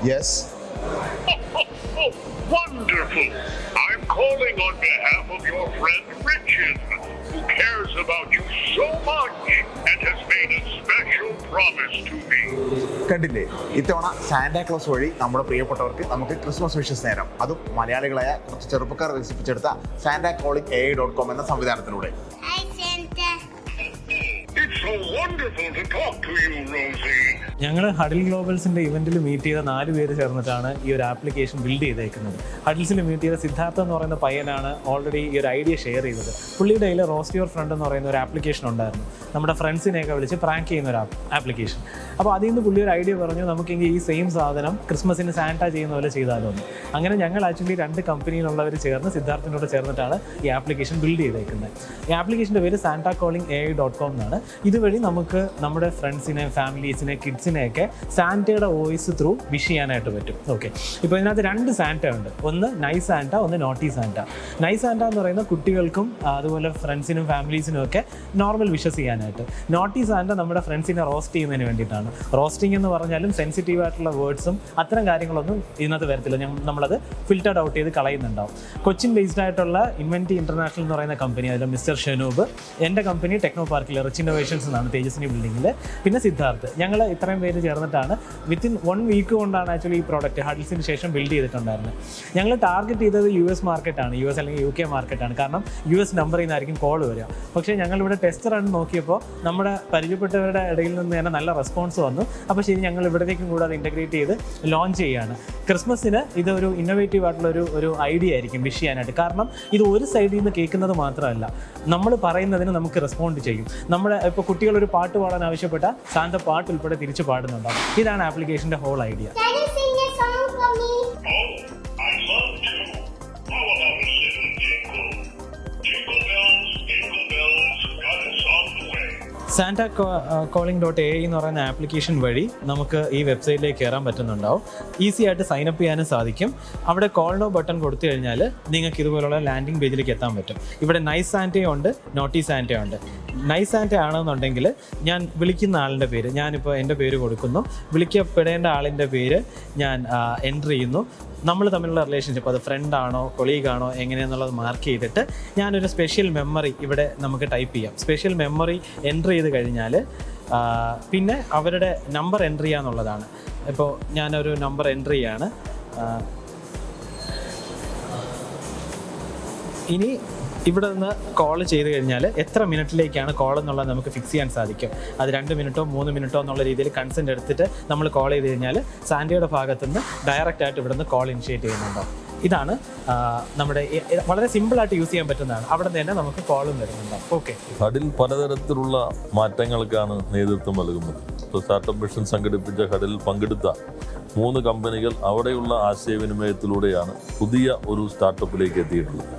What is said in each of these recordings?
Yes. Wonderful! I'm calling on behalf of your friend Richard, who cares about you so much and has made a special promise to me. കണ്ടില്ലേ, ഇത്തവണ Santa Claus വഴി നമ്മുടെ പ്രിയപ്പെട്ടവർക്ക് നമുക്ക് Christmas wishes നേരം, അതും മലയാളികളായ കുറച്ച് ചെറുപ്പക്കാർ വികസിപ്പിച്ചെടുത്ത santacallingai.com എന്ന സംവിധാനത്തിലൂടെ. It's so wonderful to talk to you, Rosie. ഞങ്ങൾ ഹഡിൽ ഗ്ലോബൽസിൻ്റെ ഇവൻറ്റിൽ മീറ്റ് ചെയ്ത 4 പേര് ചേർന്നിട്ടാണ് ഈ ഒരു ആപ്ലിക്കേഷൻ ബിൽഡ് ചെയ്തേക്കുന്നത്. ഹഡിൽസിൽ മീറ്റ് ചെയ്ത സിദ്ധാർത്ഥ എന്ന് പറയുന്ന പയ്യനാണ് ഓൾറെഡി ഈ ഒരു ഐഡിയ ഷെയർ ചെയ്തത്. പുള്ളിയുടെ കയ്യിൽ റോസ്റ്റ് യുവർ ഫ്രണ്ട് എന്ന് പറയുന്ന ഒരു ആപ്ലിക്കേഷൻ ഉണ്ടായിരുന്നു, നമ്മുടെ ഫ്രണ്ട്സിനെയൊക്കെ വിളിച്ച് പ്രാങ്ക് ചെയ്യുന്ന ഒരു ആപ്ലിക്കേഷൻ. അപ്പോൾ അതിൽ നിന്ന് പുള്ളി ഒരു ഐഡിയ പറഞ്ഞു, നമുക്കെങ്കിൽ ഈ സെയിം സാധനം ക്രിസ്മസിന് സാന്റ ചെയ്യുന്ന പോലെ ചെയ്താലോ എന്ന്. അങ്ങനെ ഞങ്ങൾ ആക്ച്വലി 2 കമ്പനിയിലുള്ളവർ ചേർന്ന് സിദ്ധാർത്ഥിനോട് ചേർന്നിട്ടാണ് ഈ ആപ്ലിക്കേഷൻ ബിൽഡ് ചെയ്തേക്കുന്നത്. ഈ ആപ്ലിക്കേഷൻ്റെ പേര് santacallingai.com എന്നാണ്. ഇതുവഴി നമുക്ക് നമ്മുടെ ഫ്രണ്ട്സിനെ, ഫാമിലീസിനെ, കിഡ്സിനെയൊക്കെ സാന്റയുടെ വോയിസ് ത്രൂ വിഷ് ചെയ്യാനായിട്ട് പറ്റും. ഓക്കെ, ഇപ്പോൾ ഇതിനകത്ത് 2 സാന്റ ഉണ്ട്. ഒന്ന് നൈസ് സാന്റ, ഒന്ന് നോട്ടി സാന്റ. നൈസ് സാന്റ എന്ന് പറയുന്ന കുട്ടികൾക്കും അതുപോലെ ഫ്രണ്ട്സിനും ഫാമിലീസിനും ഒക്കെ നോർമൽ വിഷസ് ചെയ്യാനായിട്ട്. നോട്ടി സാന്റ നമ്മുടെ ഫ്രണ്ട്സിനെ റോസ്റ്റ് ചെയ്യുന്നതിന് വേണ്ടിയിട്ടാണ്. റോസ്റ്റിംഗ് എന്ന് പറഞ്ഞാലും സെൻസിറ്റീവ് ആയിട്ടുള്ള വേർഡ്സും അത്തരം കാര്യങ്ങളൊന്നും ഇതിനകത്ത് വരത്തില്ല, നമ്മളത് ഫിൽറ്റർഡ് ഔട്ട് ചെയ്ത് കളയുന്നുണ്ടാവും. കൊച്ചിൻ ബേസ്ഡ് ആയിട്ടുള്ള ഇൻവെൻറ്റി ഇന്റർനാഷണൽ എന്ന് പറയുന്ന കമ്പനി, അതിൽ മിസ്റ്റർ ഷെനൂബ്, എൻ്റെ കമ്പനി ടെക്നോ പാർക്കിൽ റിച്ച് ഇന്നോവേഷൻസ് എന്നാണ്, തേജസ്വിനി ബിൽഡിങ്ങിൽ, പിന്നെ സിദ്ധാർത്ഥ്. ഞങ്ങൾ ഇത്രയും പേര് ചേർന്നിട്ടാണ് വിത്തിൻ 1 വീക്ക് കൊണ്ടാണ് ആക്ച്വലി ഈ പ്രോഡക്റ്റ് ഹഡിൽസിന് ശേഷം ബിൽഡ് ചെയ്തിട്ടുണ്ടായിരുന്നത്. ഞങ്ങൾ ടാർഗറ്റ് ചെയ്തത് US മാർക്കറ്റാണ്, US അല്ലെങ്കിൽ UK മാർക്കറ്റാണ്. കാരണം US നമ്പറിൽ നിന്നായിരിക്കും കോൾ വരിക. പക്ഷേ ഞങ്ങളിവിടെ ടെസ്റ്റ് റൺ നോക്കിയപ്പോൾ നമ്മുടെ പരിചയപ്പെട്ടവരുടെ ഇടയിൽ നിന്ന് തന്നെ നല്ല റെസ്പോൺസ് വന്നു. അപ്പോൾ ശരി, ഞങ്ങൾ ഇവിടത്തേക്കും കൂടെ അത് ഇൻ്റഗ്രേറ്റ് ചെയ്ത് ലോഞ്ച് ചെയ്യുകയാണ്. ക്രിസ്മസിന് ഇതൊരു ഇന്നോവേറ്റീവ് ആയിട്ടുള്ള ഒരു ഐഡിയ ആയിരിക്കും വിഷ് ചെയ്യാനായിട്ട്. കാരണം ഇത് ഒരു സൈഡിൽ നിന്ന് കേൾക്കുന്നത് മാത്രമല്ല, നമ്മൾ പറയുന്നതിന് നമുക്ക് റെസ്പോണ്ട് ചെയ്യും. നമ്മുടെ ഇപ്പോൾ കുട്ടികളൊരു പാട്ട് പാടാൻ ആവശ്യപ്പെട്ട സാന്ത പാട്ട് ഉൾപ്പെടെ തിരിച്ചു പാടുന്നുണ്ടാവും. ഇതാണ് ആപ്ലിക്കേഷൻ്റെ ഹോൾ ഐഡിയ. santacalling.ai എന്ന് പറയുന്ന ആപ്ലിക്കേഷൻ വഴി നമുക്ക് ഈ വെബ്സൈറ്റിലേക്ക് കയറാൻ പറ്റുന്നുണ്ടാവും. ഈസി ആയിട്ട് സൈനപ്പ് ചെയ്യാനും സാധിക്കും. അവിടെ കോൾ നോ ബട്ടൺ കൊടുത്തു കഴിഞ്ഞാൽ നിങ്ങൾക്ക് ഇതുപോലുള്ള ലാൻഡിംഗ് പേജിലേക്ക് എത്താൻ പറ്റും. ഇവിടെ നൈസ് സാന്റയുണ്ട്, നോട്ടി സാന്റയുണ്ട്. നൈസ് സാന്റ ആണെന്നുണ്ടെങ്കിൽ ഞാൻ വിളിക്കുന്ന ആളിൻ്റെ പേര്, ഞാനിപ്പോൾ എൻ്റെ പേര് കൊടുക്കുന്നു, വിളിക്കപ്പെടേണ്ട ആളിൻ്റെ പേര് ഞാൻ എൻ്റർ ചെയ്യുന്നു. നമ്മൾ തമ്മിലുള്ള റിലേഷൻഷിപ്പ്, അത് ഫ്രണ്ടാണോ കൊളീഗാണോ എങ്ങനെയാണെന്നുള്ളത് മാർക്ക് ചെയ്തിട്ട് ഞാനൊരു സ്പെഷ്യൽ മെമ്മറി ഇവിടെ നമുക്ക് ടൈപ്പ് ചെയ്യാം. സ്പെഷ്യൽ മെമ്മറി എൻ്റർ ചെയ്ത് കഴിഞ്ഞാൽ പിന്നെ അവരുടെ നമ്പർ എൻ്റർ ചെയ്യാന്നുള്ളതാണ്. ഇപ്പോൾ ഞാനൊരു നമ്പർ എൻ്റർ ചെയ്യാണ്. ഇനി ഇവിടെ നിന്ന് കോൾ ചെയ്ത് കഴിഞ്ഞാൽ എത്ര മിനിറ്റിലേക്കാണ് കോൾ എന്നുള്ളത് നമുക്ക് ഫിക്സ് ചെയ്യാൻ സാധിക്കും. അത് 2 മിനിറ്റോ 3 മിനിറ്റോ എന്നുള്ള രീതിയിൽ കൺസെൻറ്റ് എടുത്തിട്ട് നമ്മൾ കോൾ ചെയ്ത് കഴിഞ്ഞാൽ സാന്റയുടെ ഭാഗത്തുനിന്ന് ഡയറക്റ്റായിട്ട് ഇവിടെ നിന്ന് കോൾ ഇനിഷ്യേറ്റ് ചെയ്യുന്നുണ്ടോ. ഇതാണ് നമ്മുടെ വളരെ സിമ്പിളായിട്ട് യൂസ് ചെയ്യാൻ പറ്റുന്നതാണ്. അവിടെ നിന്ന് തന്നെ നമുക്ക് കോളും വരുന്നുണ്ടാവും. ഓക്കെ, ഹഡിൽ പലതരത്തിലുള്ള മാറ്റങ്ങൾക്കാണ് നേതൃത്വം നൽകുന്നത്. ഇപ്പോൾ സ്റ്റാർട്ടപ്പ് മിഷൻ സംഘടിപ്പിച്ച ഹഡിൽ പങ്കെടുത്ത 3 കമ്പനികൾ അവിടെയുള്ള ആശയവിനിമയത്തിലൂടെയാണ് പുതിയ ഒരു സ്റ്റാർട്ടപ്പിലേക്ക് എത്തിയിട്ടുള്ളത്.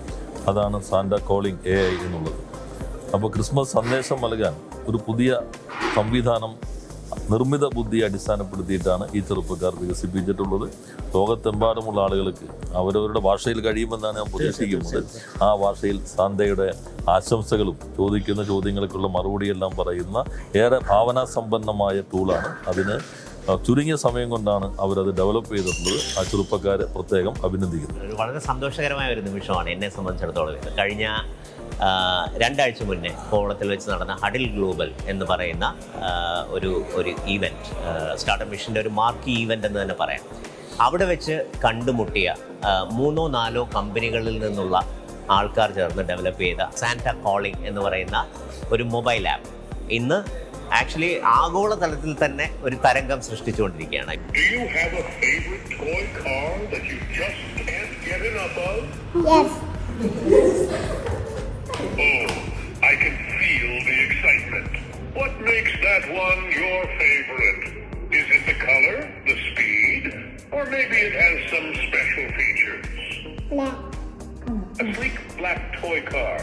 അതാണ് santacalling.ai എന്നുള്ളത്. അപ്പോൾ ക്രിസ്മസ് സന്ദേശം നൽകാൻ ഒരു പുതിയ സംവിധാനം നിർമ്മിത ബുദ്ധിയെ അടിസ്ഥാനപ്പെടുത്തിയിട്ടാണ് ഈ ചെറുപ്പക്കാർ വികസിപ്പിച്ചിട്ടുള്ളത്. ലോകത്തെമ്പാടുമുള്ള ആളുകൾക്ക് അവരവരുടെ ഭാഷയിൽ കഴിയുമെന്നാണ് ഞാൻ പ്രതീക്ഷിക്കുന്നത്. ആ ഭാഷയിൽ സാന്തയുടെ ആശംസകളും ചോദിക്കുന്ന ചോദ്യങ്ങൾക്കുള്ള മറുപടിയെല്ലാം പറയുന്ന ഏറെ ഭാവനാസമ്പന്നമായ ടൂളാണ്. അതിന് ചുരുങ്ങിയ സമയം കൊണ്ടാണ് അവരത് ഡെവലപ്പ് ചെയ്തിട്ടുള്ളത്. ആ ചെറുപ്പക്കാരെ പ്രത്യേകം അഭിനന്ദിക്കുന്നു. വളരെ സന്തോഷകരമായ ഒരു നിമിഷമാണ് എന്നെ സംബന്ധിച്ചിടത്തോളം. കഴിഞ്ഞ 2 ആഴ്ച മുന്നേ കോവളത്തിൽ വെച്ച് നടന്ന ഹഡിൽ ഗ്ലോബൽ എന്ന് പറയുന്ന ഒരു ഈവൻറ്റ്, സ്റ്റാർട്ടപ്പ് മിഷൻ്റെ ഒരു മാർക്കി ഈവൻ്റ് എന്ന് തന്നെ പറയാം. അവിടെ വെച്ച് കണ്ടുമുട്ടിയ 3-4 കമ്പനികളിൽ നിന്നുള്ള ആൾക്കാർ ചേർന്ന് ഡെവലപ്പ് ചെയ്ത santacalling എന്ന് പറയുന്ന ഒരു മൊബൈൽ ആപ്പ് ഇന്ന് ആക്ച്വലി ആഗോളതലത്തിൽ തന്നെ ഒരു തരംഗം സൃഷ്ടിച്ചുകൊണ്ടിരിക്കുകയാണ്. Do you have a favorite toy car that you just can't get enough of? Yes. Oh, I can feel the excitement. What makes that one your favorite? Is it the color, the speed, or maybe it has some special features? Black. A sleek black toy car.